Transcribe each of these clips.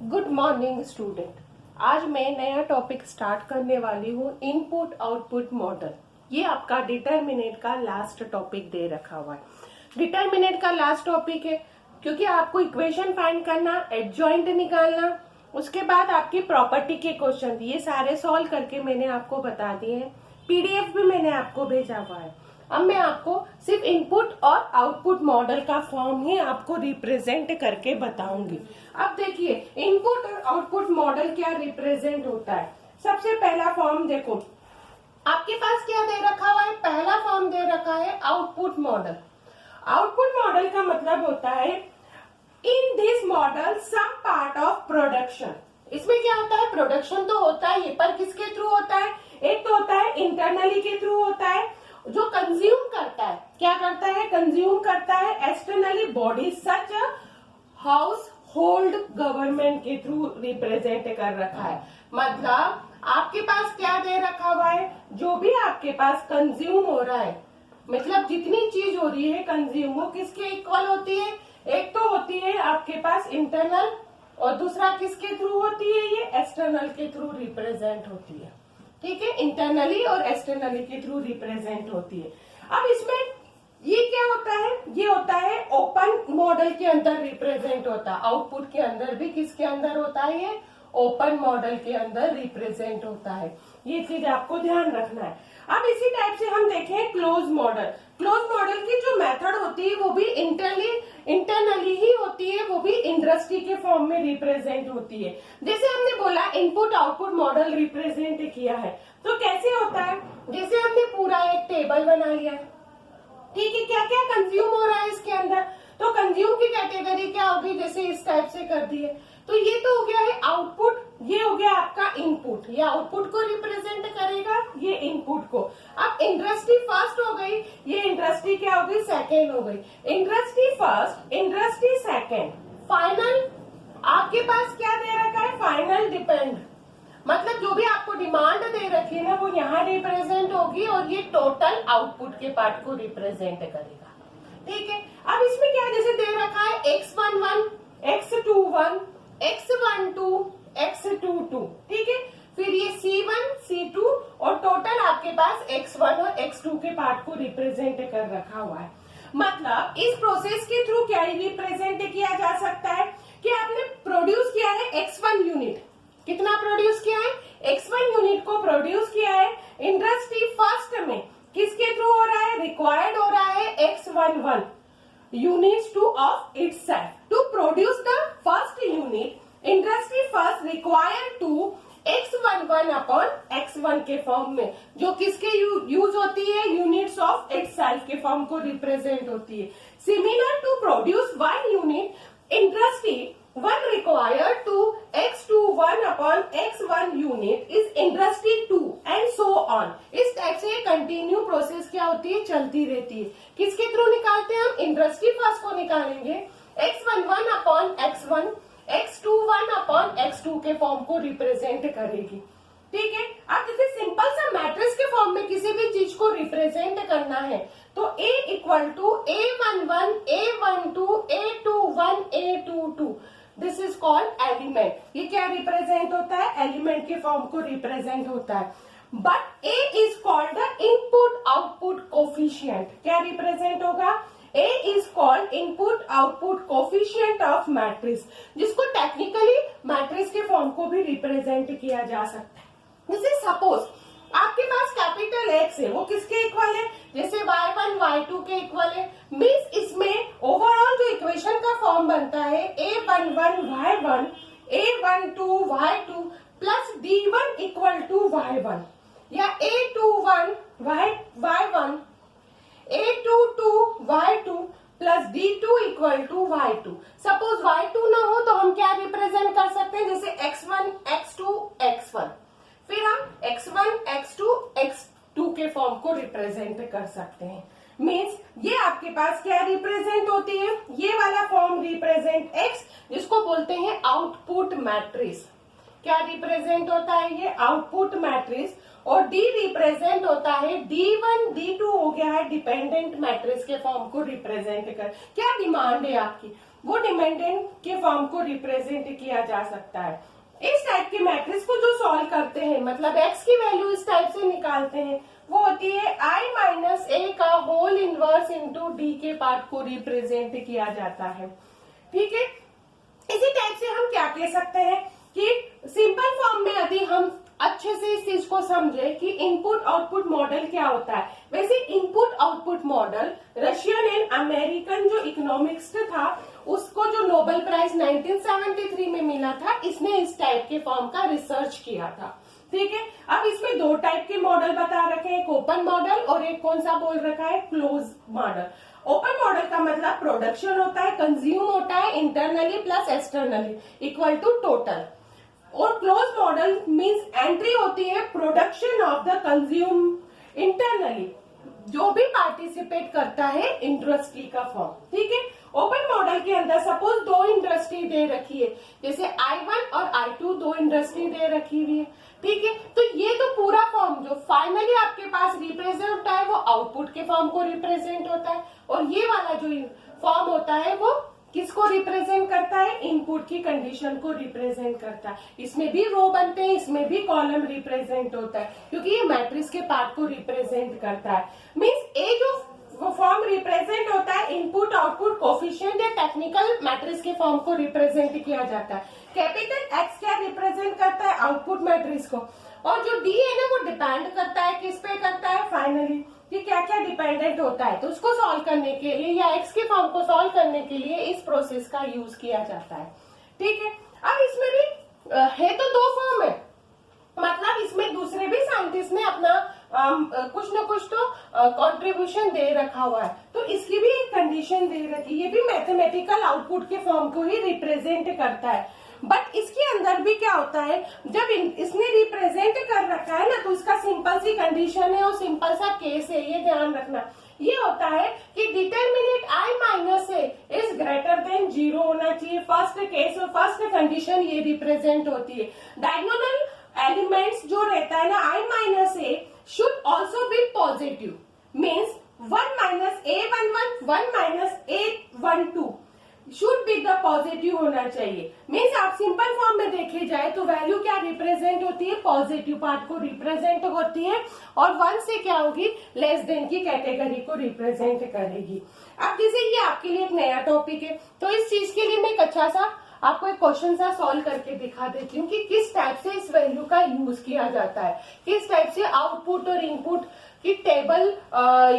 Good morning student. आज मैं नया टॉपिक स्टार्ट करने वाली हूँ, इनपुट आउटपुट मॉडल। ये आपका डिटरमिनेंट का लास्ट टॉपिक दे रखा हुआ है। डिटरमिनेंट का लास्ट टॉपिक है क्योंकि आपको इक्वेशन फाइंड करना, एडजॉइंट निकालना, उसके बाद आपकी प्रॉपर्टी के क्वेश्चन, ये सारे सॉल्व करके मैंने आपको बता दिए हैं। पीडीएफ भी मैंने आपको भेजा हुआ है। अब मैं आपको सिर्फ इनपुट और आउटपुट मॉडल का फॉर्म ही आपको रिप्रेजेंट करके बताऊंगी। अब देखिए इनपुट और आउटपुट मॉडल क्या रिप्रेजेंट होता है। सबसे पहला फॉर्म देखो, आपके पास क्या दे रखा हुआ है। पहला फॉर्म दे रखा है आउटपुट मॉडल। आउटपुट मॉडल का मतलब होता है in this model some part of production. इसमें क्या होता है, प्रोडक्शन तो होता है, ये पर किसके थ्रू होता है। एक तो होता है इंटरनली के थ्रू होता है, जो कंज्यूम करता है, क्या करता है, कंज्यूम करता है externally body such house hold government के थ्रू रिप्रेजेंट कर रखा है। मतलब आपके पास क्या दे रखा हुआ है, जो भी आपके पास कंज्यूम हो रहा है, मतलब जितनी चीज हो रही है कंज्यूम, वो किसके इक्वल होती है। एक तो होती है आपके पास इंटरनल और दूसरा किसके थ्रू होती है, ये एक्सटर्नल के थ्रू रिप्रेजेंट होती है। ठीक है, इंटरनली और एक्सटर्नली के थ्रू रिप्रेजेंट होती है। अब इसमें ये क्या होता है, ये होता है ओपन मॉडल के अंदर रिप्रेजेंट होता है। आउटपुट के अंदर भी किसके अंदर होता है, ये ओपन मॉडल के अंदर रिप्रेजेंट होता है। ये चीज आपको ध्यान रखना है। अब इसी टाइप से हम देखें क्लोज मॉडल। क्लोज मॉडल की जो मेथड होती है वो भी इंटरनली ही होती है, वो भी इंडस्ट्री के फॉर्म में रिप्रेजेंट होती है। जैसे हमने बोला इनपुट आउटपुट मॉडल रिप्रेजेंट किया है, तो कैसे होता है, जैसे हमने पूरा एक टेबल बना लिया, ठीक है, क्या क्या कंज्यूम हो रहा है इसके अंदर, तो कंज्यूम की कैटेगरी क्या होगी, जैसे इस टाइप से कर दी है। तो ये तो हो गया है आउटपुट, ये हो गया आपका इनपुट, ये आउटपुट को रिप्रेजेंट करेगा, ये इनपुट को। अब इंडस्ट्री फर्स्ट हो गई, ये इंडस्ट्री क्या हो गई, सेकेंड हो गई। Industry first, industry second, final आपके पास क्या दे रखा है, फाइनल डिपेंड, मतलब जो भी आपको डिमांड दे रखी है ना वो यहाँ रिप्रेजेंट होगी और ये टोटल आउटपुट के पार्ट को रिप्रेजेंट करेगा। ठीक है, अब इसमें क्या जैसे दे रखा है X11, X21, X12, X22, ठीक है, फिर ये C1, C2 और टोटल आपके पास X1 और X2 के पार्ट को रिप्रेजेंट कर रखा हुआ है। मतलब इस प्रोसेस के थ्रू क्या रिप्रेजेंट किया जा सकता है कि आपने प्रोड्यूस किया है X1 यूनिट, कितना प्रोड्यूस किया है, X1 यूनिट को प्रोड्यूस किया है इंडस्ट्री फर्स्ट में, किसके थ्रू हो रहा है, रिक्वायर्ड हो रहा है X11 units to of itself to produce the first unit. Industry first required to X11 upon X1 के फॉर्म में, जो किसके यूज होती है, यूनिट्स ऑफ itself के फॉर्म को रिप्रेजेंट होती है। Similar to produce one unit industry one required to X21 upon X1 unit is industry 2 and so on। इस टाइप से कंटिन्यू प्रोसेस क्या होती है, चलती रहती है। किसके थ्रू निकालते हैं हम, इंडस्ट्री फर्स्ट को निकालेंगे, X11 upon X1, X21 upon X2 के फॉर्म को रिप्रेजेंट करेगी। ठीक है, अब जैसे सिंपल सा मैट्रिक्स के फॉर्म में किसी भी चीज को रिप्रेजेंट करना है तो A equal to A11, A12, A21, A22, this is called element. ये क्या रिप्रेजेंट होता है, एलिमेंट के फॉर्म को रिप्रेजेंट होता है। But A is called the input output coefficient, क्या रिप्रेजेंट होगा, A is called input output coefficient of matrix, जिसको टेक्निकली मैट्रिक्स के फॉर्म को भी रिप्रेजेंट किया जा सकता है। जैसे सपोज आपके पास कैपिटल X है, वो किसके इक्वल है, जैसे Y1 Y2 के इक्वल है, मीन्स इसमें ओवरऑल जो इक्वेशन का फॉर्म बनता है A11 Y1, A12 Y2 plus D1 equal to Y1, या A21 Y1, A22 Y2 plus D2 equal to Y2। Suppose Y2 ना हो तो हम क्या रिप्रेजेंट कर सकते हैं, जैसे X1 X2 X1, फिर हम X1 X2 X2 के फॉर्म को रिप्रेजेंट कर सकते हैं। मीन्स ये आपके पास क्या रिप्रेजेंट होती है, ये वाला फॉर्म रिप्रेजेंट X, जिसको बोलते हैं आउटपुट मैट्रिक्स। क्या रिप्रेजेंट होता है, ये आउटपुट मैट्रिक्स, और D रिप्रेजेंट होता है D1 D2 हो गया है डिपेंडेंट मैट्रिक्स के फॉर्म को रिप्रेजेंट कर। क्या डिमांड है आपकी, वो डिपेंडेंट के फॉर्म को रिप्रेजेंट किया जा सकता है। इस टाइप के मैट्रिक्स को जो सॉल्व करते हैं, मतलब x की वैल्यू इस टाइप से निकालते हैं, वो होती है i माइनस a का होल इनवर्स इंटू डी के पार्ट को रिप्रेजेंट किया जाता है। ठीक है, इसी टाइप से हम क्या कह सकते हैं कि सिंपल फॉर्म में यदि हम अच्छे से इस चीज को समझे कि इनपुट आउटपुट मॉडल क्या होता है। वैसे input output model Russian and American जो इकोनॉमिक्स था उसको जो नोबेल प्राइज 1973 में मिला था, इसने इस टाइप के फॉर्म का रिसर्च किया था। ठीक है, अब इसमें दो टाइप के मॉडल बता रखे हैं, एक ओपन मॉडल और एक कौन सा बोल रखा है, क्लोज मॉडल। ओपन मॉडल का मतलब प्रोडक्शन होता है, कंज्यूम होता है internally plus externally equal to total, और क्लोज मॉडल मींस एंट्री होती है production of the consume internally, जो भी पार्टिसिपेट करता है इंडस्ट्री का फॉर्म। ठीक है, ओपन मॉडल के अंदर सपोज दो इंडस्ट्री दे रखी है, जैसे I1 और I2 दो इंडस्ट्री दे रखी हुई है। ठीक है, तो ये तो पूरा फॉर्म जो फाइनली आपके पास रिप्रेजेंट होता है वो आउटपुट के फॉर्म को रिप्रेजेंट होता है, और ये वाला जो फॉर्म होता है वो किसको रिप्रेजेंट करता है, इनपुट की कंडीशन को रिप्रेजेंट करता है। इसमें भी रो बनते हैं, इसमें भी कॉलम रिप्रेजेंट होता है, क्योंकि ये मैट्रिक्स के पार्ट को रिप्रेजेंट करता है। मीन्स ए जो फॉर्म रिप्रेजेंट होता है इनपुट आउटपुट कोफिशिएंट या टेक्निकल मैट्रिक्स के फॉर्म को रिप्रेजेंट किया जाता है। कैपिटल एक्स क्या रिप्रेजेंट करता है, आउटपुट मैट्रिक्स को, और जो डी है ना वो डिपेंड करता है किस पे करता है, फाइनली कि क्या क्या डिपेंडेंट होता है। तो उसको सॉल्व करने के लिए या एक्स के फॉर्म को सॉल्व करने के लिए इस प्रोसेस का यूज किया जाता है। ठीक है, अब इसमें भी है तो दो फॉर्म है, मतलब इसमें दूसरे भी साइंटिस्ट ने अपना कुछ न कुछ तो कंट्रीब्यूशन दे रखा हुआ है, तो इसकी भी एक कंडीशन दे रखी, ये भी मैथमेटिकल आउटपुट के फॉर्म को ही रिप्रेजेंट करता है। बट इसके अंदर भी क्या होता है, जब इसने रिप्रेजेंट कर रखा है ना, तो इसका सिंपल सी कंडीशन है और सिंपल सा केस है, ये ध्यान रखना। ये होता है कि determinant i minus A is greater than 0 होना चाहिए, फर्स्ट केस और फर्स्ट कंडीशन ये रिप्रेजेंट होती है। डायगोनल एलिमेंट्स जो रहता है ना i minus A should also be positive, means 1 minus a11 1 minus a12 should be the positive होना चाहिए। मीन्स आप सिंपल फॉर्म में देखे जाए तो वैल्यू क्या रिप्रेजेंट होती है, पॉजिटिव पार्ट को रिप्रेजेंट होती है, और 1 से क्या होगी, लेस देन की कैटेगरी को रिप्रेजेंट करेगी। अब जैसे ये आपके लिए एक नया टॉपिक है, तो इस चीज के लिए मैं एक अच्छा सा आपको एक क्वेश्चन सा सॉल्व करके दिखा देती हूँ कि किस टाइप से इस वैल्यू का यूज किया जाता है, किस टाइप से आउटपुट और इनपुट की टेबल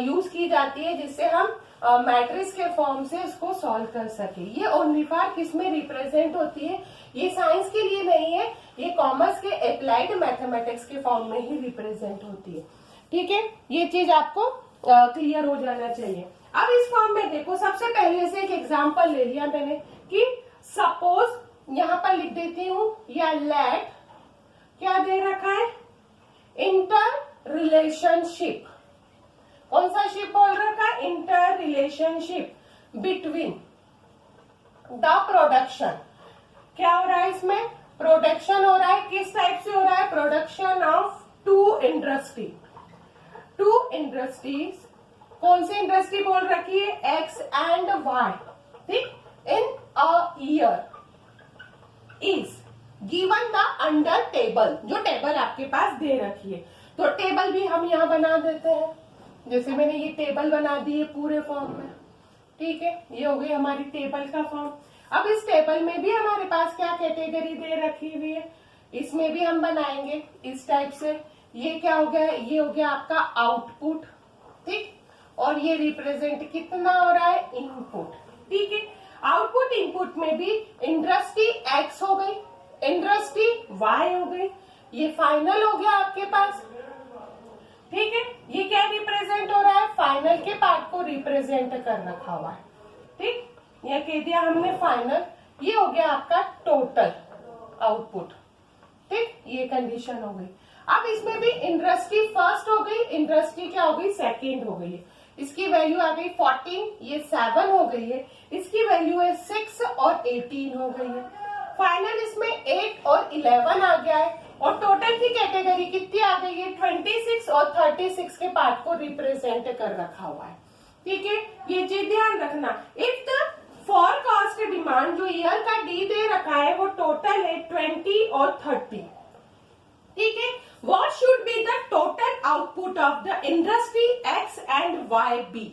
यूज की जाती है, जिससे हम मैट्रिक्स के फॉर्म से इसको सॉल्व कर सके। ये ओनली फॉर किस में रिप्रेजेंट होती है, ये साइंस के लिए नहीं है, ये कॉमर्स के अप्लाइड मैथमेटिक्स के फॉर्म में ही रिप्रेजेंट होती है। ठीक है, ये चीज आपको क्लियर हो जाना चाहिए। अब इस फॉर्म में देखो, सबसे पहले से एक एग्जांपल ले लिया मैंने कि सपोज यहां पर लिख देती हूं, या लेट क्या दे रखा है, इंटर रिलेशनशिप, कौन सा शिप बोल रखा है, inter relationship between the production. क्या हो रहा है इसमें, प्रोडक्शन हो रहा है, किस टाइप से हो रहा है, production of two industry, two industries, कौन सी इंडस्ट्री बोल रखी है, एक्स एंड वाई, ठीक, in a year is given the under table, जो टेबल आपके पास दे रखी है। तो टेबल भी हम यहाँ बना देते हैं, जैसे मैंने ये टेबल बना दी है पूरे फॉर्म में। ठीक है, ये हो गई हमारी टेबल का फॉर्म। अब इस टेबल में भी हमारे पास क्या कैटेगरी दे रखी हुई है, इसमें भी हम बनाएंगे इस टाइप से। ये क्या हो गया, ये हो गया आपका आउटपुट, ठीक, और ये रिप्रेजेंट कितना हो रहा है, इनपुट। ठीक है, आउटपुट इनपुट में भी इंडस्ट्री एक्स हो गई, इंडस्ट्री वाई हो गई, ये फाइनल हो गया आपके पास। ठीक है, ये क्या रिप्रेजेंट हो रहा है, फाइनल के पार्ट को रिप्रेजेंट कर रखा हुआ है। ठीक, यह कह दिया हमने फाइनल, ये हो गया आपका टोटल आउटपुट। ठीक, ये कंडीशन हो गई। अब इसमें भी इंडस्ट्री फर्स्ट हो गई, इंडस्ट्री क्या हो गई, सेकेंड हो गई, इसकी वैल्यू आ गई 14, ये 7 हो गई है, इसकी वैल्यू है 6 और 18 हो गई है। फाइनल इसमें 8 और 11 आ गया है, और टोटल की कैटेगरी कितनी आ गई है, 26 और 36 के पार्ट को रिप्रेजेंट कर रखा हुआ है। ठीक है, ये चीज ध्यान रखना। If the for cost first demand जो ईयर का डी दे रखा है वो टोटल है 20 और 30। ठीक है, what should be the total output of the industry X and Y B.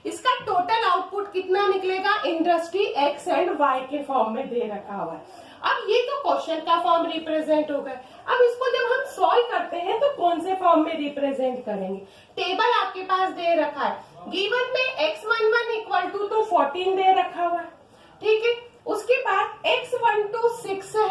इसका टोटल आउटपुट कितना निकलेगा इंडस्ट्री एक्स एंड वाई के फॉर्म में दे रखा हुआ है। अब ये तो क्वेश्चन का फॉर्म रिप्रेजेंट हो गया। अब इसको जब हम सॉल्व करते हैं तो कौन से फॉर्म में रिप्रेजेंट करेंगे। टेबल आपके पास दे रखा है, गिवन में x11 इक्वल टू तो 14 दे रखा हुआ है। ठीक है, उसके बाद x12 6 है,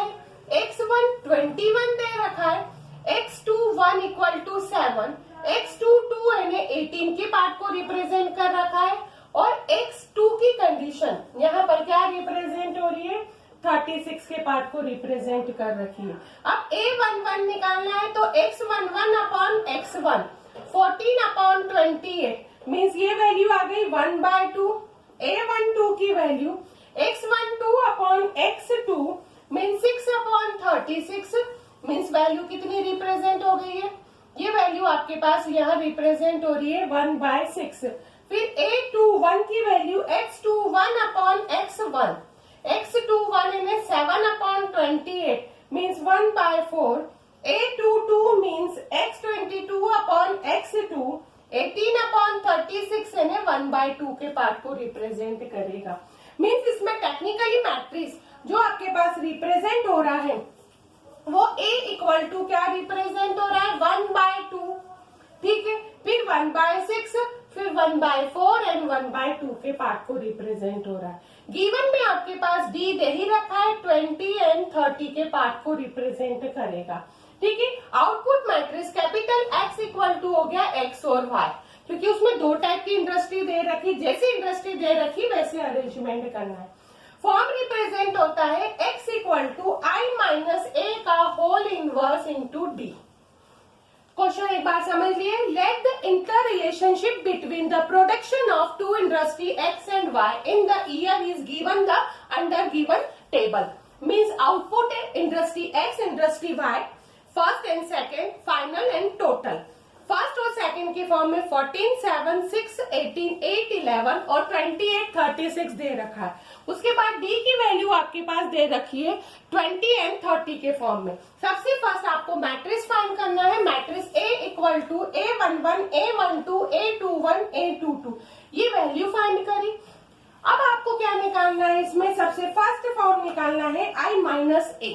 x1 21 दे रखा है, x21 इक्वल टू 7, x22 यानी 18 के पार्ट को रिप्रेजेंट कर रखा है और x2 की कंडीशन यहाँ पर क्या रिप्रेजेंट हो रही है 36 के पार्ट को रिप्रेजेंट कर रखी है। अब a11 निकालना है तो x11 upon x1 14 upon 28 means ये वैल्यू आ गई 1/2। a12 की value x12 upon x2 means 6 upon 36 means value कितनी रिप्रेजेंट हो गई है, ये वैल्यू आपके पास यहाँ रिप्रेजेंट हो रही है 1/6। फिर a21 की value x21 upon x1 x21 यानी 7 upon 28 means 1/4। a22 means x22 upon x2 18 upon 36 यानी 1/2 के पार्ट को रिप्रेजेंट करेगा। मीन्स इसमें टेक्निकली मैट्रिक्स जो आपके पास रिप्रेजेंट हो रहा है वो a इक्वल टू क्या रिप्रेजेंट हो रहा है 1/2। ठीक है, फिर 1/6, फिर 1/4 एंड 1/2 के पार्ट को रिप्रेजेंट हो रहा है। गिवन में आपके पास डी दे ही रखा है 20 एंड 30 के पार्ट को रिप्रेजेंट करेगा। ठीक है, output matrix capital X equal to हो गया एक्स और वाई, क्योंकि उसमें दो टाइप की इंडस्ट्री दे रखी, जैसे इंडस्ट्री दे रखी वैसे अरेंजमेंट करना है। फॉर्म रिप्रेजेंट होता है x equal to I minus A का whole inverse into D. Question एक बार समझ लिए, let the inter relationship between the production of two industry X and Y in the year is given the under given table. Means output है industry X industry Y, first and second, final and total. First और second के form में 14, 7, 6, 18, 8, 11 और 28, 36 दे रखा है। उसके बाद D की वैल्यू आपके पास दे रखी है 20 एंड 30 के फॉर्म में। सबसे फर्स्ट आपको मैट्रिक्स फाइंड करना है। Matrix A equal to a11, a12, a21, a22, ये वैल्यू फाइंड करी। अब आपको क्या निकालना है, इसमें सबसे फर्स्ट फॉर्म निकालना है आई माइनस ए।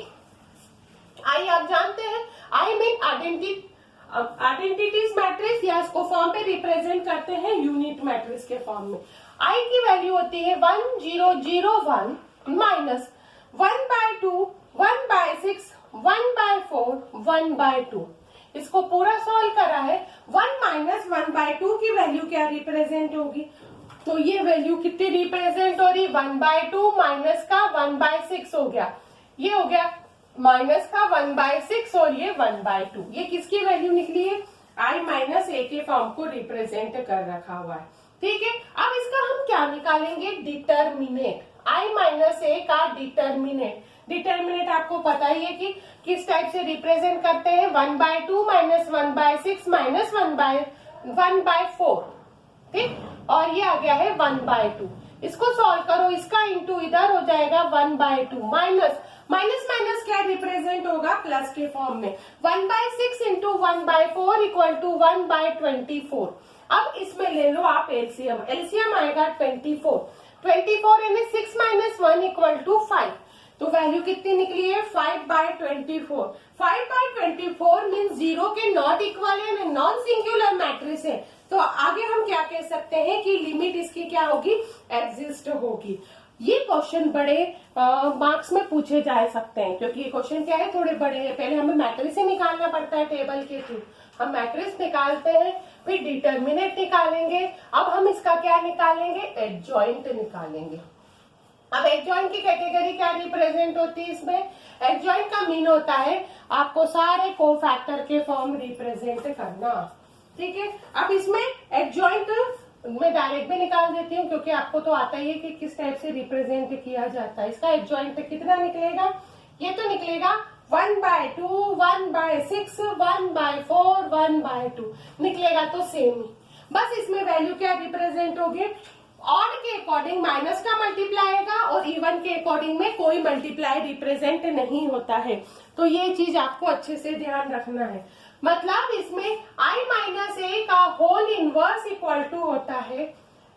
आई आप जानते हैं, आई मीन आइडेंटिटीज मैट्रिक्स या इसको फॉर्म पे रिप्रेजेंट करते हैं यूनिट मैट्रिक्स के फॉर्म में। आई की वैल्यू होती है 1001 माइनस 1/2, 1/6, 1/4, 1/2। इसको पूरा सॉल्व करा है। 1 माइनस 1/2 की वैल्यू क्या रिप्रेजेंट होगी, तो ये वैल्यू कितनी रिप्रेजेंट हो रही 1/2 माइनस का 1/6 हो गया, ये हो गया माइनस का 1/6 और ये 1/2। ये किसकी वैल्यू निकली है, आई माइनस ए के फॉर्म को रिप्रेजेंट कर रखा हुआ है। ठीक है, अब इसका हम क्या निकालेंगे, डिटर्मिनेट। आई माइनस ए का डिटर्मिनेट। डिटर्मिनेट आपको पता ही है कि किस टाइप से रिप्रेजेंट करते हैं, 1/2 माइनस 1/6 माइनस 1/4। ठीक, और ये आ गया है 1/2। इसको सॉल्व करो, इसका इंटू इधर हो जाएगा 1/2 माइनस माइनस माइनस क्या रिप्रेजेंट होगा प्लस के फॉर्म में 1/6 इंटू 1/4 इक्वल टू 1/24। अब इसमें ले लो आप एलसीएम, एलसीएम आएगा 24 यानी 6 माइनस 1 इक्वल टू 5। तो वैल्यू कितनी निकली है 5/24। 5/24 मीन्स 0 के नॉट इक्वल है, नॉन सिंगुलर मैट्रिक्स है। तो आगे हम क्या कह सकते हैं कि लिमिट इसकी क्या होगी, एग्जिस्ट होगी। ये क्वेश्चन बड़े मार्क्स में पूछे जा सकते हैं, क्योंकि ये क्वेश्चन क्या है, थोड़े बड़े हैं। पहले हमें मैट्रिक्स ही निकालना पड़ता है टेबल के थ्रू। हम मैट्रिक्स निकालते हैं, फिर डिटर्मिनेट निकालेंगे। अब हम इसका क्या निकालेंगे, एडजॉइंट निकालेंगे। अब एडजॉइंट की कैटेगरी क्या रिप्रेजेंट होती है इसमें, एडजॉइंट का मीन होता है आपको सारे कोफैक्टर के फॉर्म रिप्रेजेंट करना। ठीक है, अब इसमें एडजॉइंट मैं डायरेक्ट भी निकाल देती हूँ, क्योंकि आपको तो आता ही है कि किस टाइप से रिप्रेजेंट किया जाता है। इसका एडजॉइंट कितना निकलेगा, ये तो निकलेगा 1/2, 1/6, 1/4, 1/2 निकलेगा, तो सेम ही। बस इसमें वैल्यू क्या रिप्रेजेंट होगी, ऑड के अकॉर्डिंग माइनस का मल्टीप्लाई आएगा और इवन के अकॉर्डिंग में कोई मल्टीप्लाई रिप्रेजेंट नहीं होता है। तो ये चीज आपको अच्छे से ध्यान रखना है। मतलब इसमें i माइनस ए का होल इनवर्स इक्वल टू होता है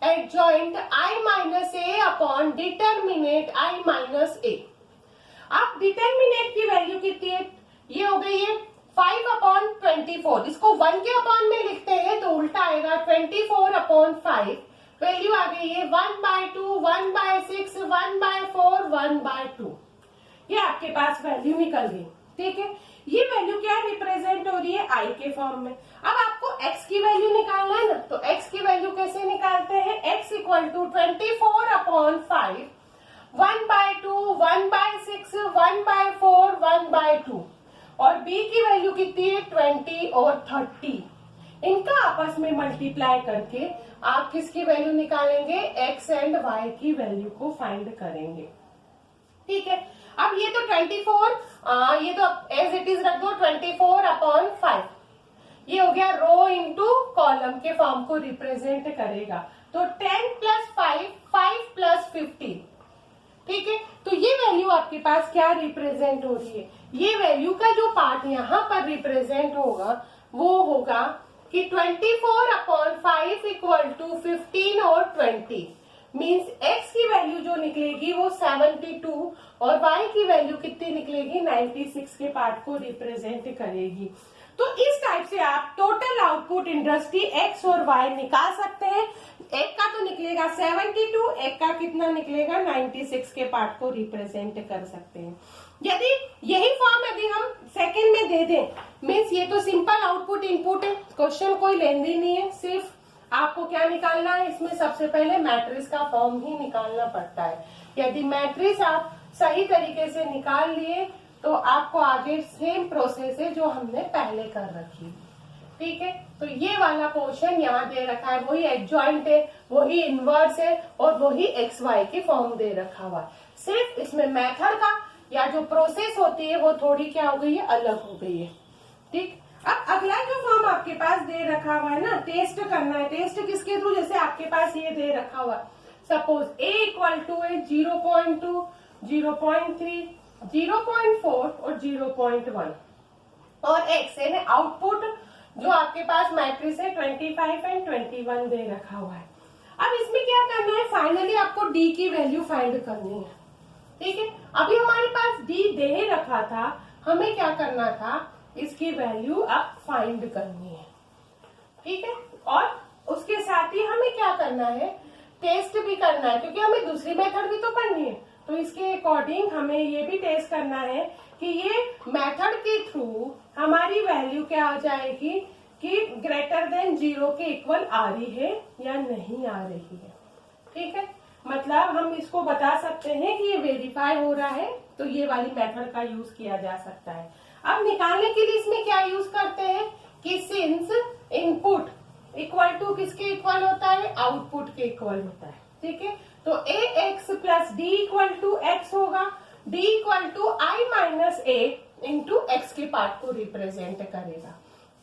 adjoint i minus A upon determinant i minus A. अब डिटरमिनेट की वैल्यू कितनी है, ये हो गई है 5/24। इसको 1 के अपॉन में लिखते हैं तो उल्टा आएगा 24/5। वैल्यू आ गई है 1/2, 1/6, 1/4, 1/2। ये आपके पास वैल्यू निकल गई। ठीक है, ये वैल्यू क्या रिप्रेजेंट हो रही है, i के फॉर्म में। अब आपको x की वैल्यू निकालना है ना, तो x की वैल्यू कैसे निकालते हैं, x इक्वल टू 24/5, 1/2, 1/6, 1/4, 1/2। और b की वैल्यू कितनी है 20 और 30। इनका आपस में मल्टीप्लाई करके आप किसकी वैल्यु निकालेंगे, x एंड y की वैल्यू को फाइंड करेंगे। ठीक है, अब ये तो 24, ये तो एज इट इज रख दो 24/5। ये हो गया रो इंटू कॉलम के फॉर्म को रिप्रेजेंट करेगा। तो 10 + 5, 5 + 15। ठीक है, तो ये वैल्यू आपके पास क्या रिप्रेजेंट हो रही है, ये वैल्यू का जो पार्ट यहाँ पर रिप्रेजेंट होगा वो होगा कि 24/5 इक्वल टू 15 और 20। मीन्स x की वैल्यू जो निकलेगी वो 72 और y की वैल्यू कितनी निकलेगी 96 के पार्ट को रिप्रेजेंट करेगी। तो इस टाइप से आप टोटल आउटपुट इंडस्ट्री x और y निकाल सकते हैं। एक का तो निकलेगा 72, एक का कितना निकलेगा 96 के पार्ट को रिप्रेजेंट कर सकते हैं। यदि यही फॉर्म यदि हम सेकंड में दे दें, मीन्स ये तो सिंपल आउटपुट इनपुट है, क्वेश्चन कोई लेंदी नहीं है, सिर्फ आपको क्या निकालना है, इसमें सबसे पहले मैट्रिक्स का फॉर्म ही निकालना पड़ता है। यदि मैट्रिक्स आप सही तरीके से निकाल लिए तो आपको आगे सेम प्रोसेस है जो हमने पहले कर रखी। ठीक है, तो ये वाला पोर्शन यहाँ दे रखा है, वही एडजॉइंट है, वही इनवर्स है और वही एक्स वाई की फॉर्म दे रखा हुआ है। सिर्फ इसमें मेथड का या जो प्रोसेस होती है वो थोड़ी क्या हो गई है, अलग हो गई है। ठीक, अब अगला जो फॉर्म आपके पास दे रखा हुआ है ना, टेस्ट करना है। टेस्ट किसके थ्रू, जैसे आपके पास ये दे रखा हुआ है, सपोज a इक्वल टू है 0.2, 0.3, 0.4 और 0.1 और x यानी आउटपुट जो आपके पास मैट्रिक्स है 25 एंड 21 दे रखा हुआ है। अब इसमें क्या करना है, फाइनली आपको d की वैल्यू फाइंड करनी है। ठीक है, अभी हमारे पास d दे रखा था, हमें क्या करना था, इसकी वैल्यू अब फाइंड करनी है। ठीक है, और उसके साथ ही हमें क्या करना है, टेस्ट भी करना है, क्योंकि हमें दूसरी मेथड भी तो पढ़नी है। तो इसके अकॉर्डिंग हमें ये भी टेस्ट करना है कि ये मेथड के थ्रू हमारी वैल्यू क्या आ जाएगी कि ग्रेटर देन 0 के इक्वल आ रही है या नहीं आ रही है। ठीक है, मतलब हम इसको बता सकते हैं कि ये वेरीफाई हो रहा है, तो ये वाली मेथड का यूज किया जा सकता है। अब निकालने के लिए इसमें क्या यूज करते हैं कि सिंस इनपुट इक्वल टू किसके इक्वल होता है, आउटपुट के इक्वल होता है। ठीक है, तो ax plus D equal to X होगा, d equal to i minus a into X के पार्ट को रिप्रेजेंट करेगा।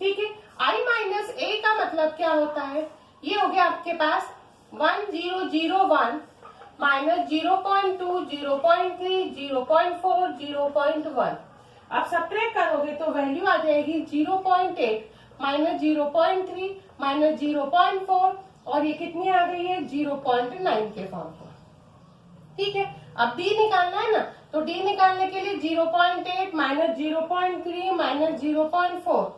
ठीक है, i माइनस a का मतलब क्या होता है, ये हो गया आपके पास 1001 माइनस 0.2, 0.3, 0.4, 0.1। आप सब्ट्रैक्ट करोगे तो वैल्यू आ जाएगी 0.8 माइनस 0.3 माइनस 0.4 और ये कितनी आ गई है 0.9 के फॉर्म पर। ठीक है, अब d निकालना है ना, तो d निकालने के लिए 0.8 माइनस 0.3 माइनस 0.4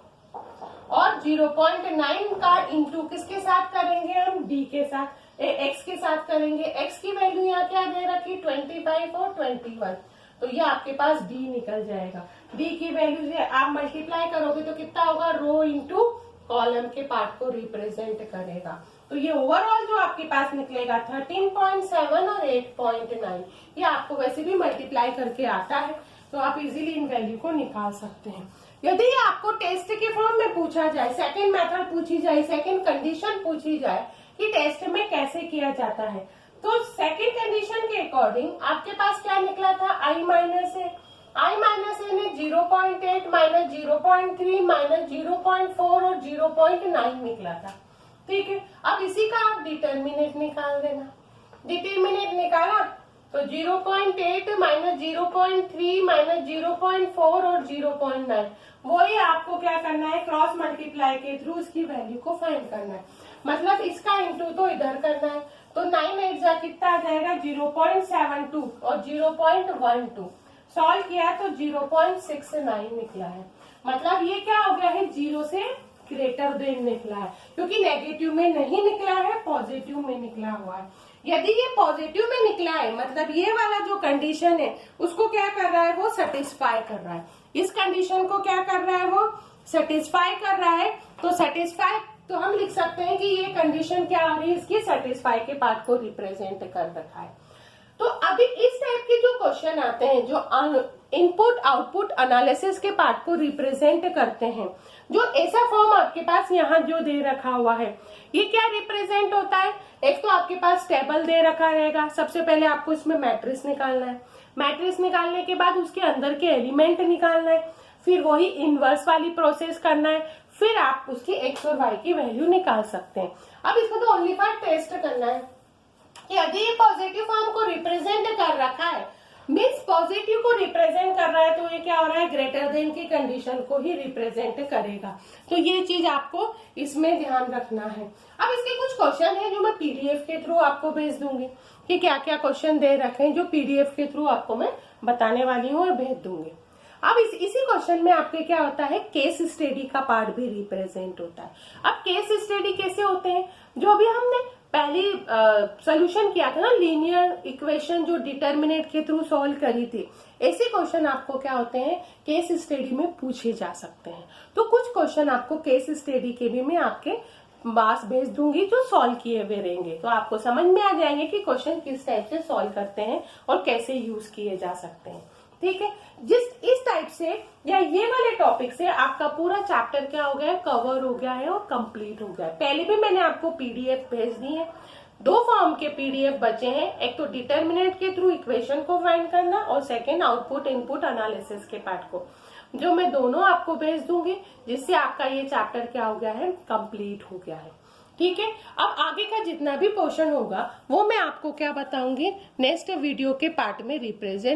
और 0.9 का इंटू किसके साथ करेंगे, हम d के साथ, x के साथ करेंगे। x की वैल्यू यहाँ क्या दे रखी 25 और 21, तो ये आपके पास d निकल जाएगा। d की वैल्यू से आप मल्टीप्लाई करोगे तो कितना होगा, रो इंटू कॉलम के पार्ट को रिप्रेजेंट करेगा। तो ये ओवरऑल जो आपके पास निकलेगा 13.7 और 8.9, ये आपको वैसे भी मल्टीप्लाई करके आता है, तो आप इजीली इन वैल्यू को निकाल सकते हैं। यदि आपको टेस्ट के फॉर्म में पूछा जाए, सेकंड मेथड पूछी जाए, सेकंड कंडीशन पूछी जाए कि टेस्ट में कैसे किया जाता है, तो सेकंड कंडीशन के अकॉर्डिंग आपके पास क्या निकला था, i minus A. i minus A ने 0.8 माइनस 0.3 माइनस 0.4 और 0.9 निकला था। ठीक है, अब इसी का आप डिटर्मिनेंट निकाल देना। डिटरमिनेंट निकाला तो 0.8 माइनस 0.3 माइनस 0.4 और 0.9, वही आपको क्या करना है, क्रॉस मल्टीप्लाई के थ्रू इसकी वैल्यू को फाइंड करना है। मतलब इसका इंटू तो इधर करना है, तो 9 8 जा कितना आ जाएगा 0.72 और 0.12, सॉल्व किया तो 0.69 निकला है। मतलब ये क्या हो गया है, 0 से ग्रेटर देन निकला है, क्योंकि नेगेटिव में नहीं निकला है, पॉजिटिव में निकला हुआ है। यदि ये पॉजिटिव में निकला है मतलब ये वाला जो कंडीशन है उसको क्या कर रहा है, वो सेटिस्फाई कर रहा है, इस कंडीशन को क्या कर रहा है, वो सेटिस्फाई कर रहा है। तो सेटिस्फाई तो हम लिख सकते हैं कि ये कंडीशन क्या आ रही है, इसकी सेटिस्फाई के पार्ट को रिप्रेजेंट कर रखा है। तो अभी इस टाइप के जो क्वेश्चन आते हैं जो इनपुट आउटपुट एनालिसिस के पार्ट को रिप्रेजेंट करते हैं, जो ऐसा फॉर्म आपके पास यहाँ जो दे रखा हुआ है, ये क्या रिप्रेजेंट होता है, एक तो आपके पास टेबल दे रखा रहेगा, सबसे पहले आपको इसमें मैट्रिक्स निकालना है, मैट्रिक्स निकालने के बाद उसके अंदर के एलिमेंट निकालना है, फिर वही इनवर्स वाली प्रोसेस करना है, फिर आप उसकी एक्स और वाई की वैल्यू निकाल सकते हैं। अब इसको तो ओनली फॉर टेस्ट करना है कि यदि ये पॉजिटिव फॉर्म को रिप्रेजेंट कर रखा है, मीन्स पॉजिटिव को रिप्रेजेंट कर रहा है, तो ये क्या हो रहा है, ग्रेटर देन की कंडीशन को ही रिप्रेजेंट करेगा। तो ये चीज आपको इसमें ध्यान रखना है। अब इसके कुछ क्वेश्चन है जो मैं पीडीएफ के थ्रू आपको भेज दूंगी कि क्या क्या क्वेश्चन दे रखे हैं, जो पीडीएफ के थ्रू आपको मैं बताने वाली हूँ और भेज दूंगी। अब इसी क्वेश्चन में आपके क्या होता है, केस स्टडी का पार्ट भी रिप्रेजेंट होता है। अब केस स्टडी कैसे होते हैं, जो अभी हमने पहली सोल्यूशन किया था ना, लीनियर इक्वेशन जो डिटरमिनेंट के थ्रू सॉल्व करी थी, ऐसे क्वेश्चन आपको क्या होते हैं, केस स्टडी में पूछे जा सकते हैं। तो कुछ क्वेश्चन आपको केस स्टडी के भी मैं आपके पास भेज दूंगी जो सॉल्व किए हुए रहेंगे, तो आपको समझ में आ जाएंगे कि क्वेश्चन किस टाइप से सॉल्व करते हैं और कैसे यूज किए जा सकते हैं। ठीक है, इस टाइप से या ये वाले टॉपिक से आपका पूरा चैप्टर क्या हो गया है, कवर हो गया है और कंप्लीट हो गया है। पहले भी मैंने आपको पीडीएफ भेज दी है, 2 फॉर्म के पीडीएफ बचे हैं, एक तो डिटरमिनेंट के थ्रू इक्वेशन को फाइंड करना और सेकंड आउटपुट इनपुट एनालिसिस के पार्ट को, जो मैं दोनों आपको भेज दूंगी, जिससे आपका ये चैप्टर क्या हो गया है, कंप्लीट हो गया है। ठीक है, अब आगे का जितना भी पोर्शन होगा वो मैं आपको क्या बताऊंगी, नेक्स्ट वीडियो के पार्ट में रिप्रेजेंट